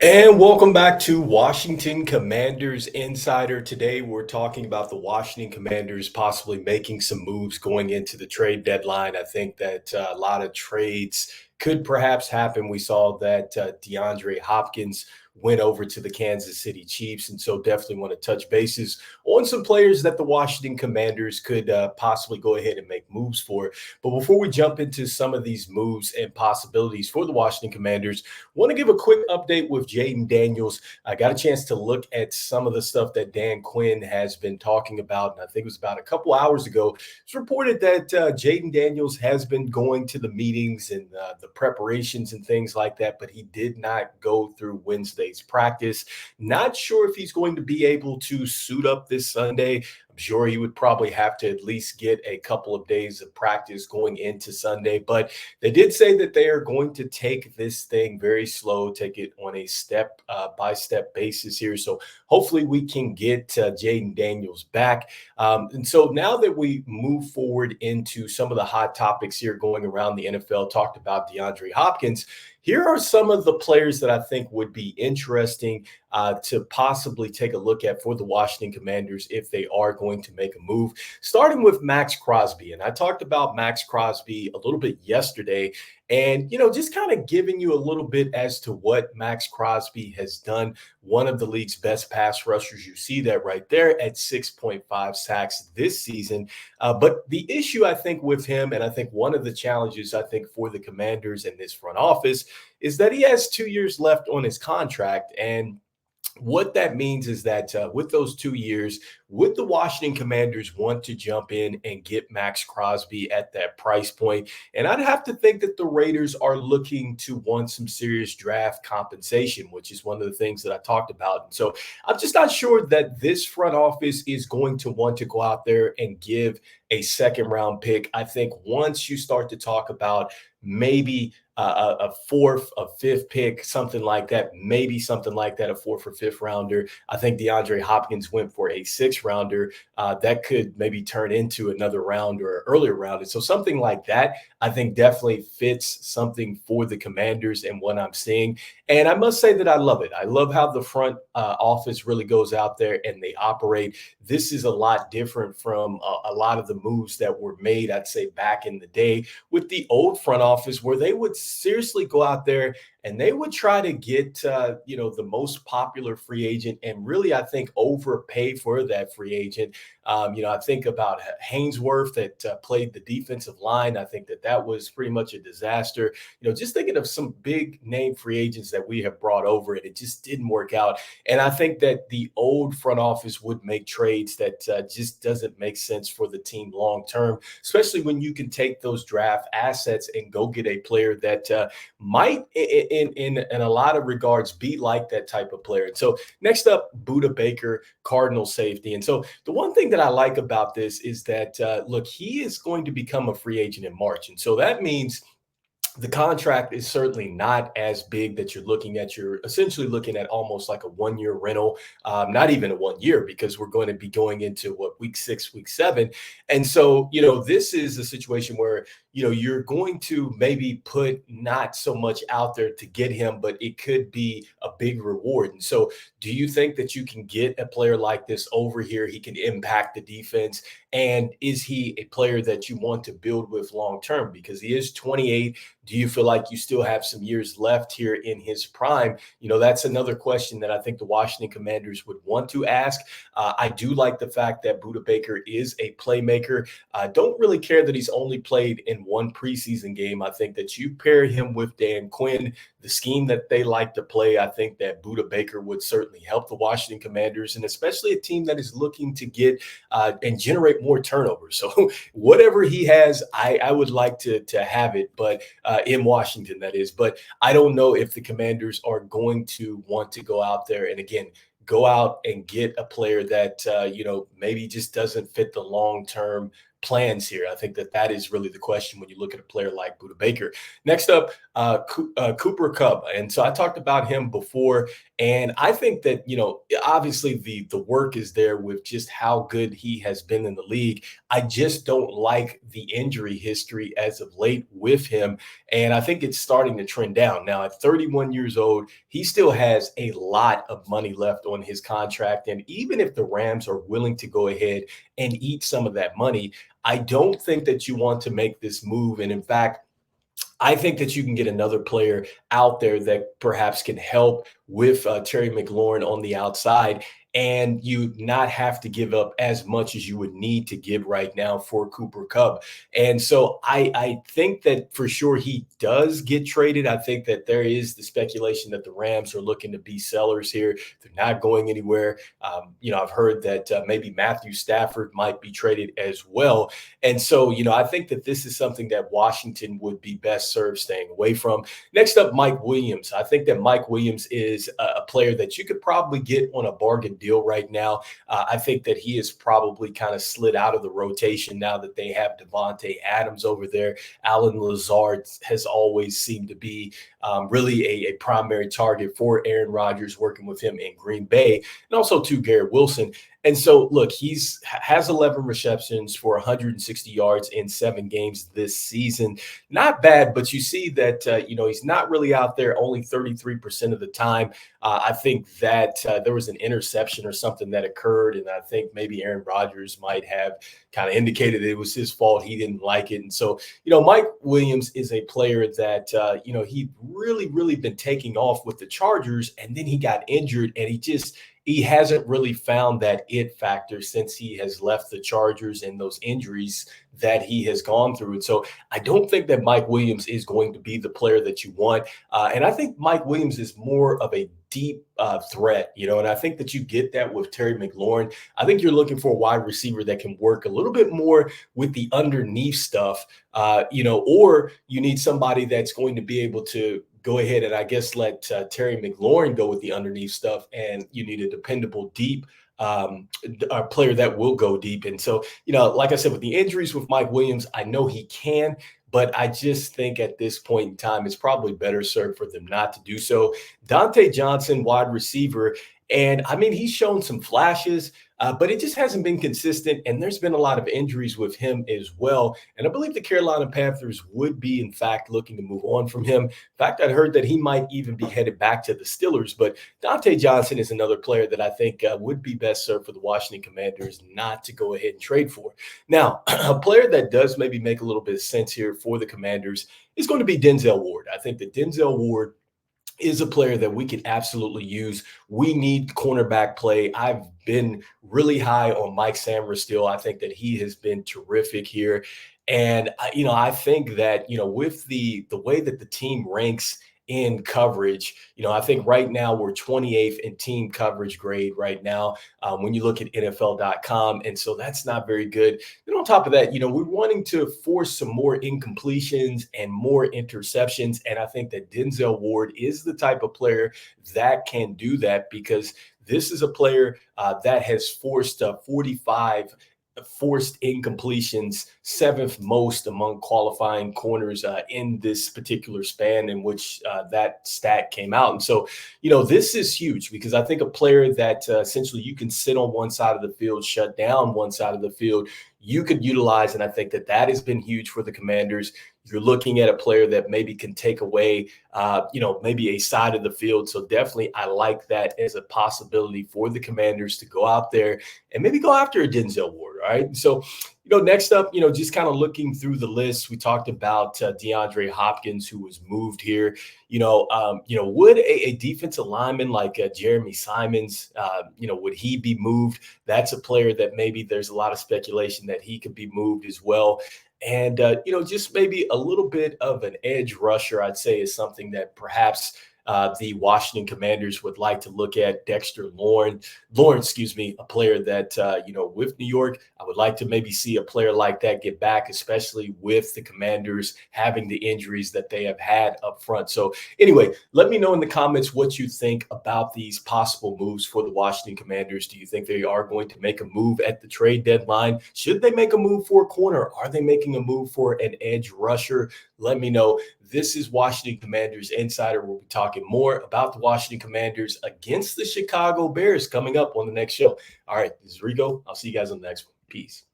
And welcome back to Washington Commanders Insider. Today, we're talking about the Washington Commanders possibly making some moves going into the trade deadline. I think that a lot of trades could perhaps happen. We saw that DeAndre Hopkins went over to the Kansas City Chiefs. And so, definitely want to touch bases on some players that the Washington Commanders could possibly go ahead and make moves for. But before we jump into some of these moves and possibilities for the Washington Commanders, want to give a quick update with Jaden Daniels. I got a chance to look at some of the stuff that Dan Quinn has been talking about, and I think it was about a couple hours ago. It's reported that Jaden Daniels has been going to the meetings and the preparations and things like that, but he did not go through Wednesday's practice. Not sure if he's going to be able to suit up this Sunday. I'm sure he would probably have to at least get a couple of days of practice going into Sunday, but they did say that they are going to take this thing very slow, take it on a step by step basis here. So hopefully we can get Jaden Daniels back. And so now that we move forward into some of the hot topics here going around the NFL, talked about DeAndre Hopkins. Here are some of the players that I think would be interesting to possibly take a look at for the Washington Commanders if they are going to make a move, starting with Max Crosby. And I talked about Max Crosby a little bit yesterday and, just kind of giving you a little bit as to what Max Crosby has done. One of the league's best pass rushers. You see that right there at 6.5 sacks this season. But the issue, I think, with him, and I think one of the challenges, I think, for the Commanders and this front office is that he has 2 years left on his contract. And what that means is that with those 2 years, would the Washington Commanders want to jump in and get Max Crosby at that price point? And I'd have to think that the Raiders are looking to want some serious draft compensation, which is one of the things that I talked about. And so I'm just not sure that this front office is going to want to go out there and give a second round pick. I think once you start to talk about maybe a fourth, a fifth pick, something like that, maybe something like that, a fourth or fifth rounder. I think DeAndre Hopkins went for a sixth rounder. That could maybe turn into another round or an earlier round. And so something like that, I think definitely fits something for the Commanders and what I'm seeing. And I must say that I love it. I love how the front office really goes out there and they operate. This is a lot different from a lot of the moves that were made, I'd say, back in the day with the old front office, where they would seriously go out there and they would try to get the most popular free agent and really, I think, overpay for that free agent. I think about Hainsworth that played the defensive line. I think that was pretty much a disaster. Just thinking of some big name free agents that we have brought over, and it just didn't work out. And I think that the old front office would make trades that just doesn't make sense for the team long term, especially when you can take those draft assets and go get a player that might, in a lot of regards, be like that type of player. And so next up, Buda Baker, Cardinal safety. And so the one thing that I like about this is that, look, he is going to become a free agent in March. And so that means the contract is certainly not as big that you're looking at. You're essentially looking at almost like a 1 year rental, not even a 1 year, because we're going to be going into week 6, week 7. And so, this is a situation where, you're going to maybe put not so much out there to get him, but it could be a big reward. And so do you think that you can get a player like this over here? He can impact the defense. And is he a player that you want to build with long term? Because he is 28. Do you feel like you still have some years left here in his prime? That's another question that I think the Washington Commanders would want to ask. I do like the fact that Buda Baker is a playmaker. I don't really care that he's only played in one preseason game. I think that you pair him with Dan Quinn, the scheme that they like to play, I think that Buda Baker would certainly help the Washington Commanders, and especially a team that is looking to get and generate more turnovers. So whatever he has, I would like to have it, but in Washington, that is. But I don't know if the Commanders are going to want to go out there and, again, go out and get a player that maybe just doesn't fit the long-term plans here? I think that that is really the question when you look at a player like Buda Baker. Next up, Cooper Kupp. And so I talked about him before, and I think that, obviously the work is there with just how good he has been in the league. I just don't like the injury history as of late with him. And I think it's starting to trend down. Now, at 31 years old, he still has a lot of money left on his contract. And even if the Rams are willing to go ahead and eat some of that money, I don't think that you want to make this move. And in fact, I think that you can get another player out there that perhaps can help with Terry McLaurin on the outside, and you not have to give up as much as you would need to give right now for Cooper Kupp. And so I think that for sure he does get traded. I think that there is the speculation that the Rams are looking to be sellers here. They're not going anywhere. I've heard that maybe Matthew Stafford might be traded as well. And so, I think that this is something that Washington would be best served staying away from. Next up, Mike Williams. I think that Mike Williams is a player that you could probably get on a bargain deal right now. I think that he is probably kind of slid out of the rotation now that they have Devontae Adams over there. Alan Lazard has always seemed to be really a primary target for Aaron Rodgers, working with him in Green Bay, and also to Garrett Wilson. And so, look, has 11 receptions for 160 yards in 7 games this season. Not bad, but you see that, he's not really out there only 33% of the time. I think that there was an interception or something that occurred, and I think maybe Aaron Rodgers might have kind of indicated it was his fault. He didn't like it. And so, Mike Williams is a player that, he really, really been taking off with the Chargers, and then he got injured, and he hasn't really found that it factor since he has left the Chargers and those injuries that he has gone through. And so I don't think that Mike Williams is going to be the player that you want. And I think Mike Williams is more of a deep threat, and I think that you get that with Terry McLaurin. I think you're looking for a wide receiver that can work a little bit more with the underneath stuff, or you need somebody that's going to be able to go ahead and I guess let Terry McLaurin go with the underneath stuff, and you need a dependable deep a player that will go deep. And so, like I said, with the injuries with Mike Williams, I know he can, but I just think at this point in time, it's probably better served for them not to do so. Dante Johnson, wide receiver. And I mean, he's shown some flashes, but it just hasn't been consistent. And there's been a lot of injuries with him as well. And I believe the Carolina Panthers would be, in fact, looking to move on from him. In fact, I'd heard that he might even be headed back to the Steelers. But Dante Johnson is another player that I think would be best served for the Washington Commanders not to go ahead and trade for. Now, a player that does maybe make a little bit of sense here for the Commanders is going to be Denzel Ward. I think that Denzel Ward is a player that we could absolutely use. We need cornerback play. I've been really high on Mike Sainristil. I think that he has been terrific here. And I think that, with the way that the team ranks in coverage, I think right now we're 28th in team coverage grade right now when you look at NFL.com. And so that's not very good. And on top of that, we're wanting to force some more incompletions and more interceptions. And I think that Denzel Ward is the type of player that can do that, because this is a player that has forced 45 forced incompletions, 7th most among qualifying corners in this particular span in which that stat came out. And so, this is huge, because I think a player that essentially you can sit on one side of the field, shut down one side of the field, you could utilize. And I think that has been huge for the Commanders. You're looking at a player that maybe can take away, maybe a side of the field. So definitely I like that as a possibility for the Commanders to go out there and maybe go after a Denzel Ward. All right. So, next up, just kind of looking through the list, we talked about DeAndre Hopkins, who was moved here. Would a defensive lineman like Jeremy Simons, would he be moved? That's a player that maybe there's a lot of speculation that he could be moved as well. And, just maybe a little bit of an edge rusher, I'd say, is something that perhaps the Washington Commanders would like to look at Dexter Lawrence, excuse me, a player that, with New York, I would like to maybe see a player like that get back, especially with the Commanders having the injuries that they have had up front. So, anyway, let me know in the comments what you think about these possible moves for the Washington Commanders. Do you think they are going to make a move at the trade deadline? Should they make a move for a corner? Are they making a move for an edge rusher? Let me know. This is Washington Commanders Insider. We'll be talking more about the Washington Commanders against the Chicago Bears coming up on the next show. All right, this is Rico. I'll see you guys on the next one. Peace.